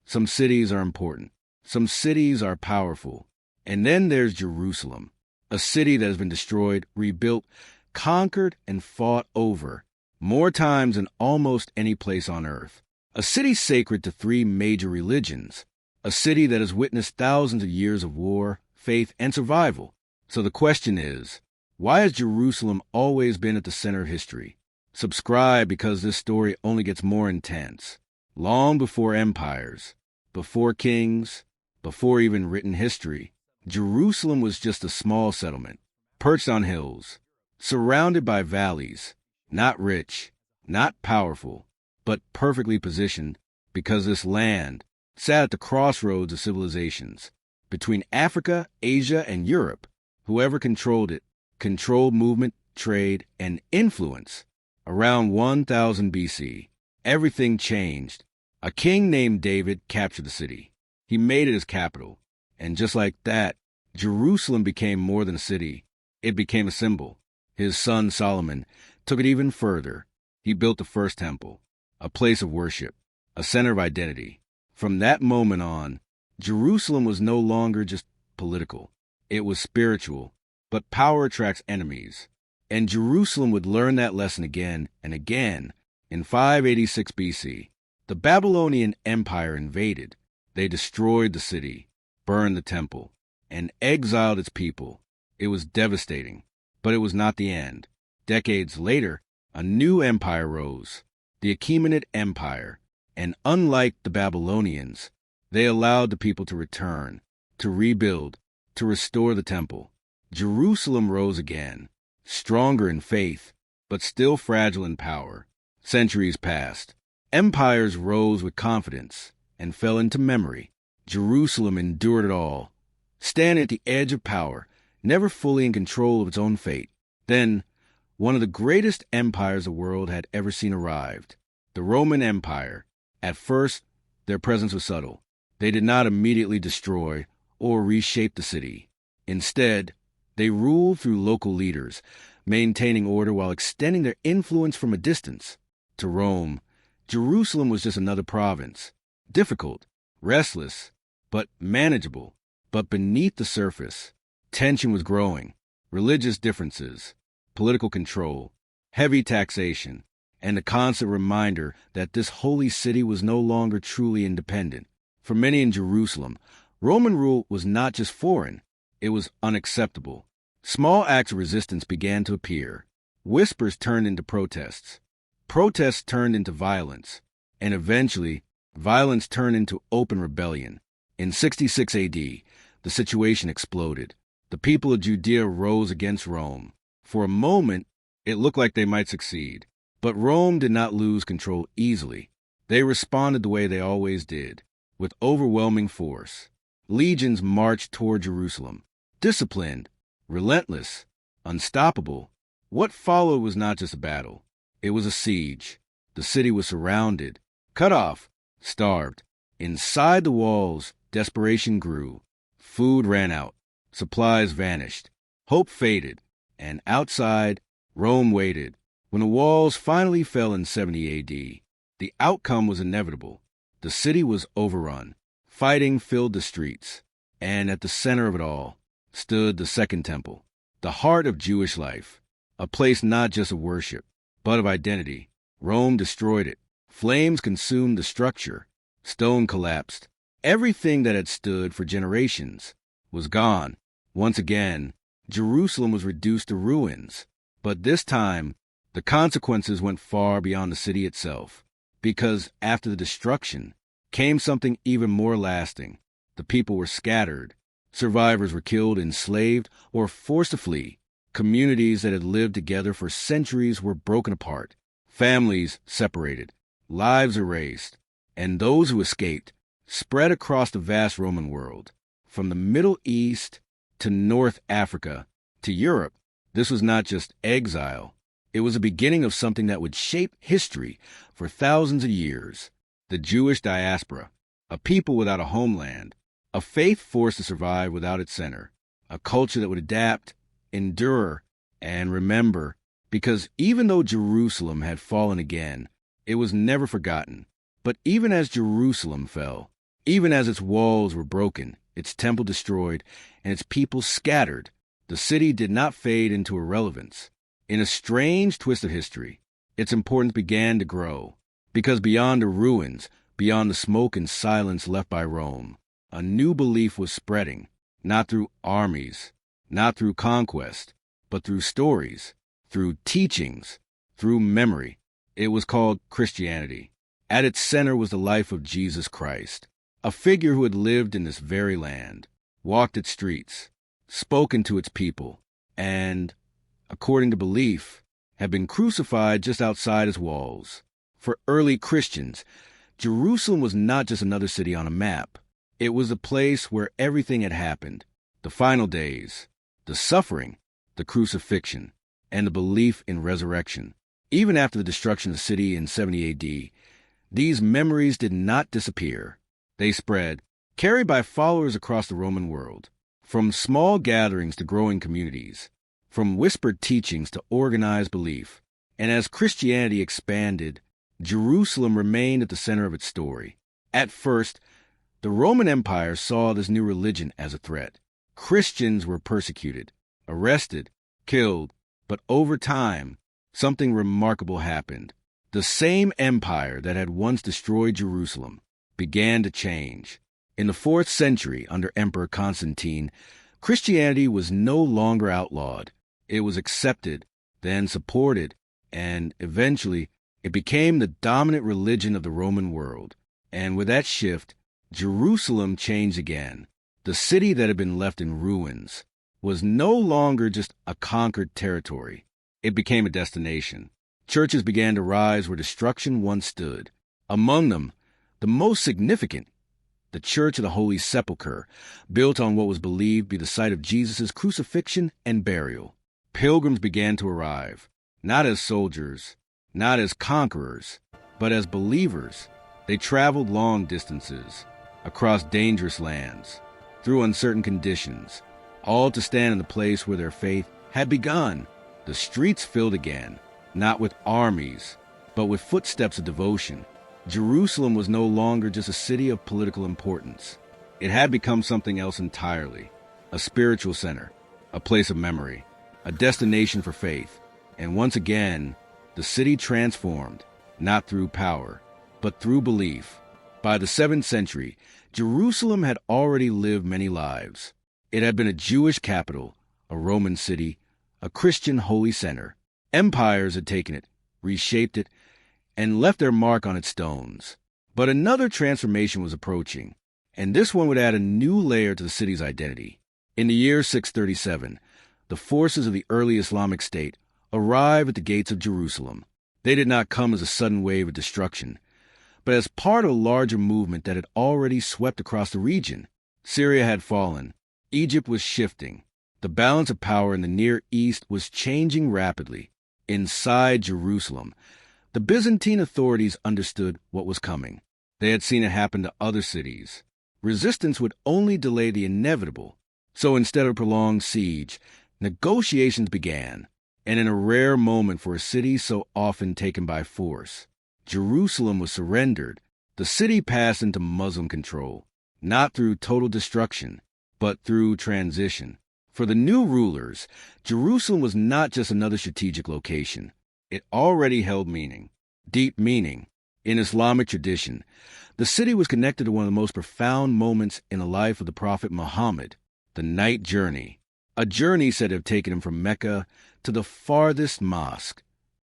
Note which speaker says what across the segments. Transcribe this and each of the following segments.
Speaker 1: Some cities are important. Some cities are powerful. And then there's Jerusalem, a city that has been destroyed, rebuilt, conquered, and fought over more times than almost any place on earth. A city sacred to three major religions. A city that has witnessed thousands of years of war, faith, and survival. So the question is, why has Jerusalem always been at the center of history? Subscribe, because this story only gets more intense. Long before empires, before kings, before even written history, Jerusalem was just a small settlement, perched on hills, surrounded by valleys, not rich, not powerful, but perfectly positioned, because this land sat at the crossroads of civilizations. Between Africa, Asia, and Europe, whoever controlled it controlled movement, trade, and influence. Around 1000 BC, everything changed. A king named David captured the city. He made it his capital. And just like that, Jerusalem became more than a city. It became a symbol. His son Solomon took it even further. He built the first temple, a place of worship, a center of identity. From that moment on, Jerusalem was no longer just political. It was spiritual. But power attracts enemies. And Jerusalem would learn that lesson again and again. In 586 BC, the Babylonian Empire invaded. They destroyed the city, burned the temple, and exiled its people. It was devastating, but it was not the end. Decades later, a new empire rose, the Achaemenid Empire, and unlike the Babylonians, they allowed the people to return, to rebuild, to restore the temple. Jerusalem rose again, stronger in faith, but still fragile in power. Centuries passed. Empires rose with confidence and fell into memory. Jerusalem endured it all, standing at the edge of power, never fully in control of its own fate. Then, one of the greatest empires the world had ever seen arrived, the Roman Empire. At first, their presence was subtle. They did not immediately destroy or reshape the city. Instead, they ruled through local leaders, maintaining order while extending their influence from a distance. To Rome, Jerusalem was just another province, difficult, restless, but manageable. But beneath the surface, tension was growing, religious differences, political control, heavy taxation, and the constant reminder that this holy city was no longer truly independent. For many in Jerusalem, Roman rule was not just foreign, it was unacceptable. Small acts of resistance began to appear. Whispers turned into protests. Protests turned into violence. And eventually, violence turned into open rebellion. In 66 AD, the situation exploded. The people of Judea rose against Rome. For a moment, it looked like they might succeed. But Rome did not lose control easily. They responded the way they always did, with overwhelming force. Legions marched toward Jerusalem, disciplined, relentless, unstoppable. What followed was not just a battle. It was a siege. The city was surrounded, cut off, starved. Inside the walls, desperation grew. Food ran out. Supplies vanished. Hope faded. And outside, Rome waited. When the walls finally fell in 70 AD, the outcome was inevitable. The city was overrun. Fighting filled the streets. And at the center of it all stood the Second Temple, the heart of Jewish life, a place not just of worship, but of identity. Rome destroyed it. Flames consumed the structure. Stone collapsed. Everything that had stood for generations was gone. Once again, Jerusalem was reduced to ruins. But this time, the consequences went far beyond the city itself, because after the destruction came something even more lasting. The people were scattered. Survivors were killed, enslaved, or forced to flee. Communities that had lived together for centuries were broken apart. Families separated. Lives erased. And those who escaped spread across the vast Roman world. From the Middle East to North Africa to Europe, this was not just exile. It was the beginning of something that would shape history for thousands of years. The Jewish diaspora, a people without a homeland, a faith forced to survive without its center, a culture that would adapt, endure, and remember, because even though Jerusalem had fallen again, it was never forgotten. But even as Jerusalem fell, Even as its walls were broken, its temple destroyed, and its people scattered, the city did not fade into irrelevance. In a strange twist of history, its importance began to grow, because beyond the ruins, beyond the smoke and silence left by Rome, a new belief was spreading, not through armies, not through conquest, but through stories, through teachings, through memory. It was called Christianity. At its center was the life of Jesus Christ, a figure who had lived in this very land, walked its streets, spoken to its people, and, according to belief, had been crucified just outside its walls. For early Christians, Jerusalem was not just another city on a map. It was a place where everything had happened: the final days, the suffering, the crucifixion, and the belief in resurrection. Even after the destruction of the city in 70 A.D., these memories did not disappear. They spread, carried by followers across the Roman world, from small gatherings to growing communities, from whispered teachings to organized belief. And as Christianity expanded, Jerusalem remained at the center of its story. At first, the Roman Empire saw this new religion as a threat. Christians were persecuted, arrested, killed, but over time, something remarkable happened. The same empire that had once destroyed Jerusalem began to change. In the 4th century, under Emperor Constantine, Christianity was no longer outlawed. It was accepted, then supported, and eventually it became the dominant religion of the Roman world. And with that shift, Jerusalem changed again. The city that had been left in ruins was no longer just a conquered territory. It became a destination. Churches began to rise where destruction once stood. Among them, the most significant, the Church of the Holy Sepulchre, built on what was believed to be the site of Jesus' crucifixion and burial. Pilgrims began to arrive, not as soldiers, not as conquerors, but as believers. They traveled long distances, across dangerous lands, through uncertain conditions, all to stand in the place where their faith had begun. The streets filled again, not with armies, but with footsteps of devotion. Jerusalem was no longer just a city of political importance. It had become something else entirely: a spiritual center, a place of memory, a destination for faith. And once again, the city transformed, not through power, but through belief. By the 7th century, Jerusalem had already lived many lives. It had been a Jewish capital, a Roman city, a Christian holy center. Empires had taken it, reshaped it, and left their mark on its stones. But another transformation was approaching, and this one would add a new layer to the city's identity. In the year 637, the forces of the early Islamic State arrived at the gates of Jerusalem. They did not come as a sudden wave of destruction, but as part of a larger movement that had already swept across the region. Syria had fallen. Egypt was shifting. The balance of power in the Near East was changing rapidly. Inside Jerusalem, the Byzantine authorities understood what was coming. They had seen it happen to other cities. Resistance would only delay the inevitable. So instead of a prolonged siege, negotiations began. And in a rare moment for a city so often taken by force, Jerusalem was surrendered. The city passed into Muslim control, not through total destruction, but through transition. For the new rulers, Jerusalem was not just another strategic location. It already held meaning, deep meaning. In Islamic tradition, the city was connected to one of the most profound moments in the life of the Prophet Muhammad, the night journey. A journey said to have taken him from Mecca to the farthest mosque,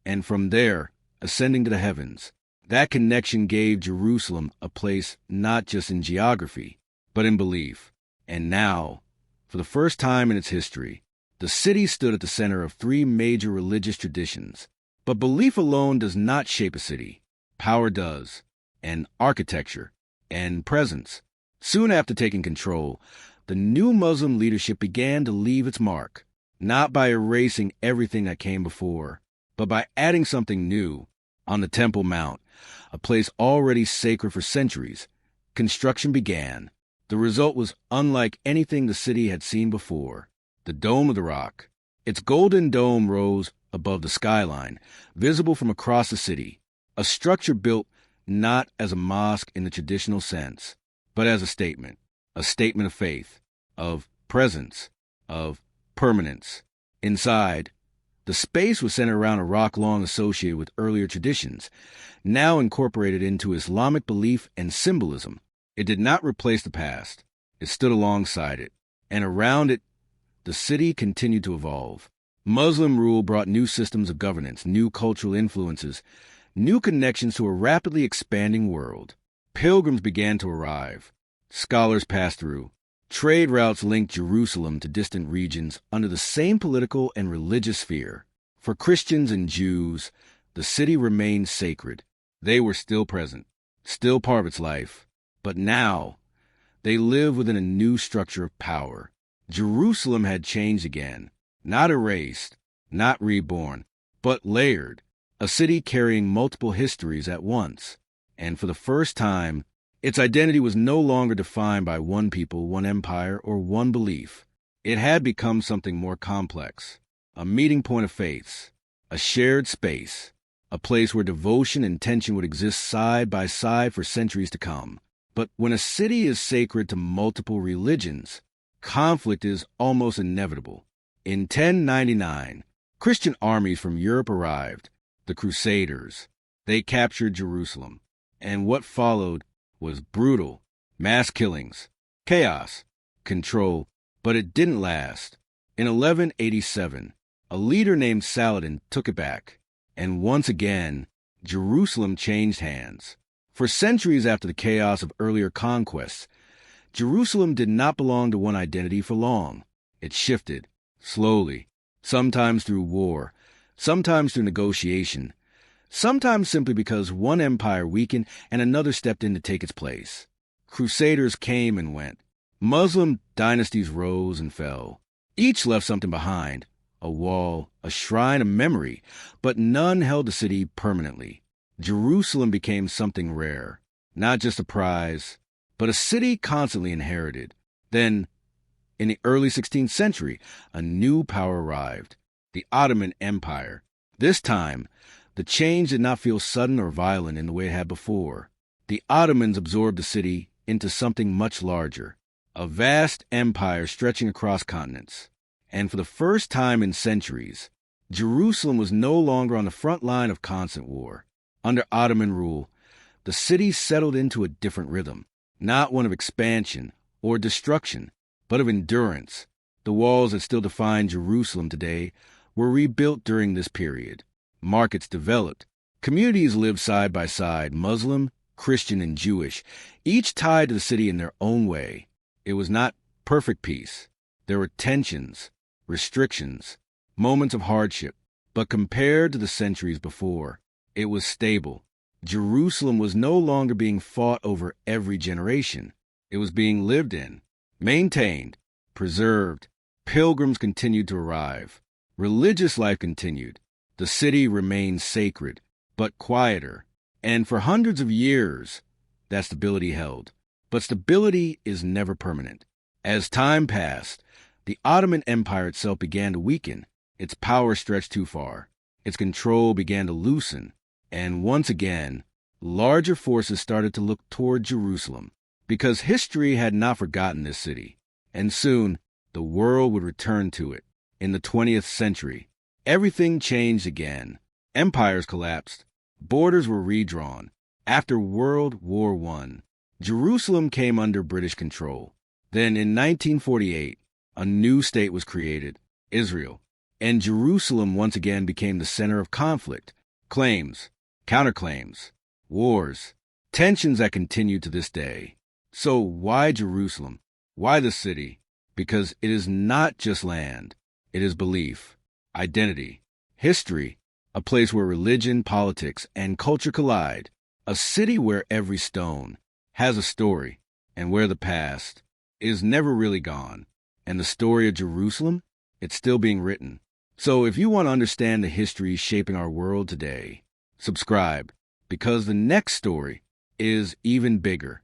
Speaker 1: and from there, ascending to the heavens. That connection gave Jerusalem a place not just in geography, but in belief. And now, for the first time in its history, the city stood at the center of 3 major religious traditions. But belief alone does not shape a city. Power does, and architecture, and presence. Soon after taking control, the new Muslim leadership began to leave its mark, not by erasing everything that came before, but by adding something new. On the Temple Mount, a place already sacred for centuries, construction began. The result was unlike anything the city had seen before. The Dome of the Rock. Its golden dome rose above the skyline, visible from across the city, a structure built not as a mosque in the traditional sense, but as a statement of faith, of presence, of permanence. Inside, the space was centered around a rock long associated with earlier traditions, now incorporated into Islamic belief and symbolism. It did not replace the past. It stood alongside it, and around it, the city continued to evolve. Muslim rule brought new systems of governance, new cultural influences, new connections to a rapidly expanding world. Pilgrims began to arrive. Scholars passed through. Trade routes linked Jerusalem to distant regions under the same political and religious sphere. For Christians and Jews, the city remained sacred. They were still present, still part of its life. But now, they live within a new structure of power. Jerusalem had changed again, not erased, not reborn, but layered, a city carrying multiple histories at once. And for the first time, its identity was no longer defined by one people, one empire, or one belief. It had become something more complex, a meeting point of faiths, a shared space, a place where devotion and tension would exist side by side for centuries to come. But when a city is sacred to multiple religions, conflict is almost inevitable. In 1099, Christian armies from Europe arrived, the Crusaders. They captured Jerusalem, and what followed was brutal, mass killings, chaos, control, but it didn't last. In 1187, a leader named Saladin took it back, and once again, Jerusalem changed hands. For centuries after the chaos of earlier conquests, Jerusalem did not belong to one identity for long. It shifted, slowly, sometimes through war, sometimes through negotiation, sometimes simply because one empire weakened and another stepped in to take its place. Crusaders came and went. Muslim dynasties rose and fell. Each left something behind, a wall, a shrine, a memory, but none held the city permanently. Jerusalem became something rare, not just a prize, but a city constantly inherited. Then, in the early 16th century, a new power arrived, the Ottoman Empire. This time, the change did not feel sudden or violent in the way it had before. The Ottomans absorbed the city into something much larger, a vast empire stretching across continents. And for the first time in centuries, Jerusalem was no longer on the front line of constant war. Under Ottoman rule, the city settled into a different rhythm, not one of expansion or destruction, but of endurance. The walls that still define Jerusalem today were rebuilt during this period. Markets developed. Communities lived side by side, Muslim, Christian, and Jewish, each tied to the city in their own way. It was not perfect peace. There were tensions, restrictions, moments of hardship, but compared to the centuries before, it was stable. Jerusalem was no longer being fought over every generation. It was being lived in, maintained, preserved. Pilgrims continued to arrive. Religious life continued. The city remained sacred, but quieter. And for hundreds of years, that stability held. But stability is never permanent. As time passed, the Ottoman Empire itself began to weaken. Its power stretched too far. Its control began to loosen. And once again, larger forces started to look toward Jerusalem, because history had not forgotten this city. And soon, the world would return to it. In the 20th century, everything changed again. Empires collapsed. Borders were redrawn. After World War I, Jerusalem came under British control. Then in 1948, a new state was created, Israel, and Jerusalem once again became the center of conflict, claims, counterclaims, wars, tensions that continue to this day. So why Jerusalem? Why the city? Because it is not just land. It is belief, identity, history, a place where religion, politics, and culture collide, a city where every stone has a story, and where the past is never really gone. And the story of Jerusalem, it's still being written. So if you want to understand the history shaping our world today, subscribe, because the next story is even bigger.